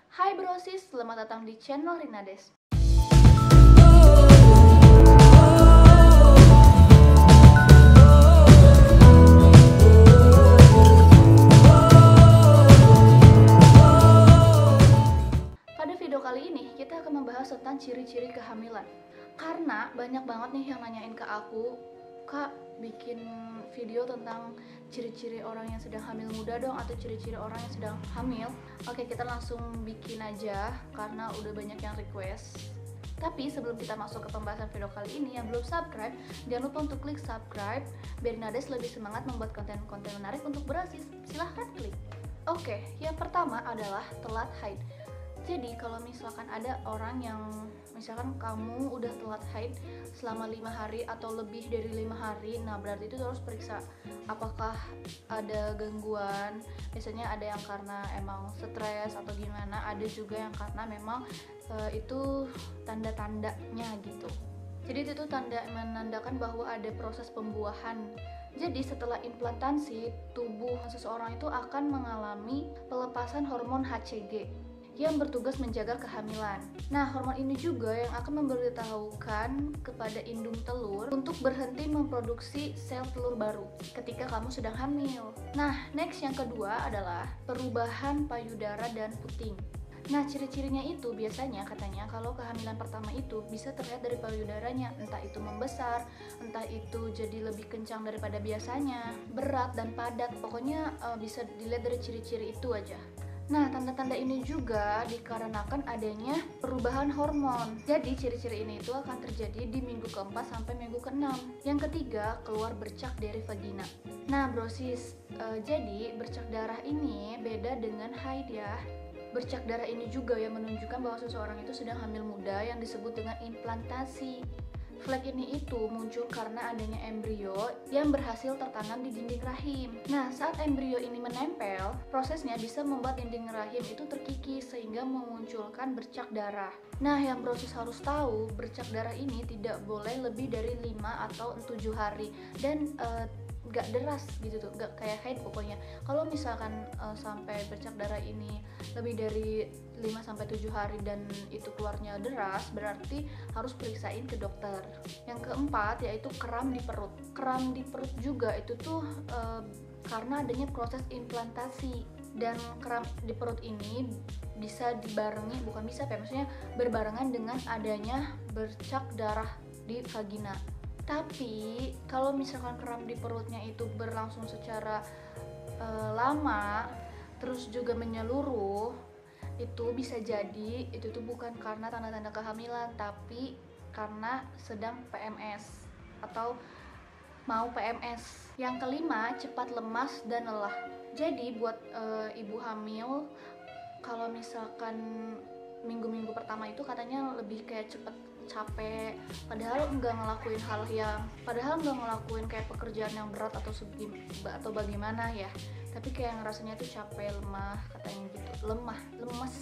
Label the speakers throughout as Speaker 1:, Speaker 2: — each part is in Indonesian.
Speaker 1: Hai Brosis, selamat datang di channel Rinades. Pada video kali ini kita akan membahas tentang ciri-ciri kehamilan. Karena banyak banget nih yang nanyain ke aku, Kak, bikin video tentang ciri-ciri orang yang sedang hamil muda dong, atau ciri-ciri orang yang sedang hamil. Oke, kita langsung bikin aja karena udah banyak yang request. Tapi sebelum kita masuk ke pembahasan video kali ini, yang belum subscribe, jangan lupa untuk klik subscribe biar Nades lebih semangat membuat konten-konten menarik untuk Brosis. Silahkan klik. Oke, yang pertama adalah telat haid. Jadi kalau misalkan ada orang yang misalkan kamu udah telat haid selama 5 hari atau lebih dari 5 hari, nah berarti itu harus periksa apakah ada gangguan. Biasanya ada yang karena emang stres atau gimana, ada juga yang karena memang itu tanda-tandanya gitu. Jadi itu tanda menandakan bahwa ada proses pembuahan. Jadi setelah implantasi, tubuh seseorang itu akan mengalami pelepasan hormon HCG yang bertugas menjaga kehamilan. Nah, hormon ini juga yang akan memberitahukan kepada indung telur untuk berhenti memproduksi sel telur baru ketika kamu sedang hamil. Nah, next yang kedua adalah perubahan payudara dan puting. Nah, ciri-cirinya itu biasanya katanya kalau kehamilan pertama itu bisa terlihat dari payudaranya, entah itu membesar, entah itu jadi lebih kencang daripada biasanya, berat dan padat, pokoknya bisa dilihat dari ciri-ciri itu aja. Nah, tanda-tanda ini juga dikarenakan adanya perubahan hormon. Jadi, ciri-ciri ini itu akan terjadi di minggu keempat sampai minggu keenam. Yang ketiga, keluar bercak dari vagina. Nah, Brosis, jadi bercak darah ini beda dengan haid ya. Bercak darah ini juga yang menunjukkan bahwa seseorang itu sedang hamil muda yang disebut dengan implantasi. Flek ini itu muncul karena adanya embrio yang berhasil tertanam di dinding rahim. Nah, saat embrio ini menempel, prosesnya bisa membuat dinding rahim itu terkikis sehingga memunculkan bercak darah. Nah, yang Brosis harus tahu, bercak darah ini tidak boleh lebih dari 5 atau 7 hari dan gak deras gitu tuh, gak kayak haid pokoknya. Kalau misalkan sampai bercak darah ini lebih dari 5-7 hari dan itu keluarnya deras, berarti harus periksain ke dokter. Yang keempat yaitu kram di perut. Kram di perut juga itu tuh karena adanya proses implantasi, dan kram di perut ini bisa dibarengi, bukan bisa kayak maksudnya berbarengan dengan adanya bercak darah di vagina. Tapi kalau misalkan kram di perutnya itu berlangsung secara lama, terus juga menyeluruh, itu bisa jadi itu tuh bukan karena tanda-tanda kehamilan, tapi karena sedang PMS atau mau PMS. Yang kelima, cepat lemas dan lelah. Jadi buat ibu hamil, kalau misalkan minggu-minggu pertama itu katanya lebih kayak cepet capek, padahal nggak ngelakuin kayak pekerjaan yang berat atau bagaimana ya, tapi kayak ngerasanya tuh capek, lemah, katanya gitu, lemas.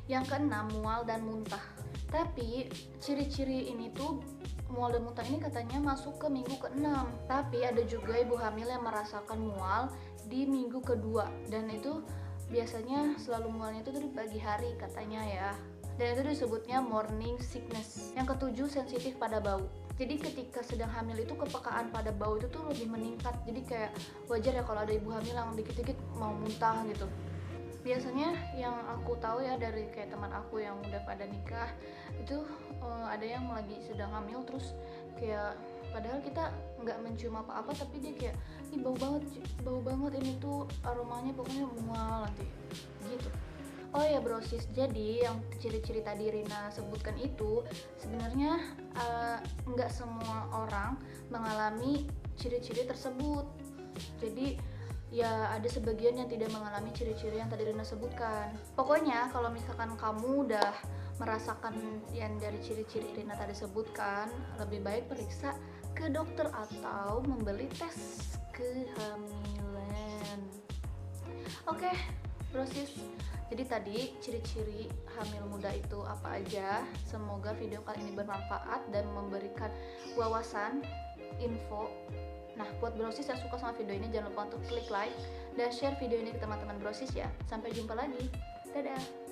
Speaker 1: Yang keenam, mual dan muntah. Tapi ciri-ciri ini tuh, mual dan muntah ini katanya masuk ke minggu ke-6, tapi ada juga ibu hamil yang merasakan mual di minggu kedua, dan itu biasanya selalu mualnya itu di pagi hari katanya ya, dan itu disebutnya morning sickness. Yang ketujuh, sensitif pada bau. Jadi ketika sedang hamil itu kepekaan pada bau itu tuh lebih meningkat, jadi kayak wajar ya kalau ada ibu hamil yang dikit-dikit mau muntah gitu. Biasanya yang aku tahu ya dari kayak teman aku yang udah pada nikah itu ada yang lagi sedang hamil, terus kayak padahal kita nggak mencium apa-apa, tapi dia kayak, ih bau banget ini tuh aromanya, pokoknya mual nanti gitu. Oh ya Brosis, jadi yang ciri-ciri tadi Rina sebutkan itu sebenarnya nggak semua orang mengalami ciri-ciri tersebut. Jadi ya ada sebagian yang tidak mengalami ciri-ciri yang tadi Rina sebutkan. Pokoknya kalau misalkan kamu udah merasakan yang dari ciri-ciri Rina tadi sebutkan, lebih baik periksa ke dokter atau membeli tes kehamilan. Oke, Brosis, jadi tadi ciri-ciri hamil muda itu apa aja. Semoga video kali ini bermanfaat dan memberikan wawasan, info. Nah, buat Brosis yang suka sama video ini, jangan lupa untuk klik like dan share video ini ke teman-teman Brosis ya. Sampai jumpa lagi, dadah.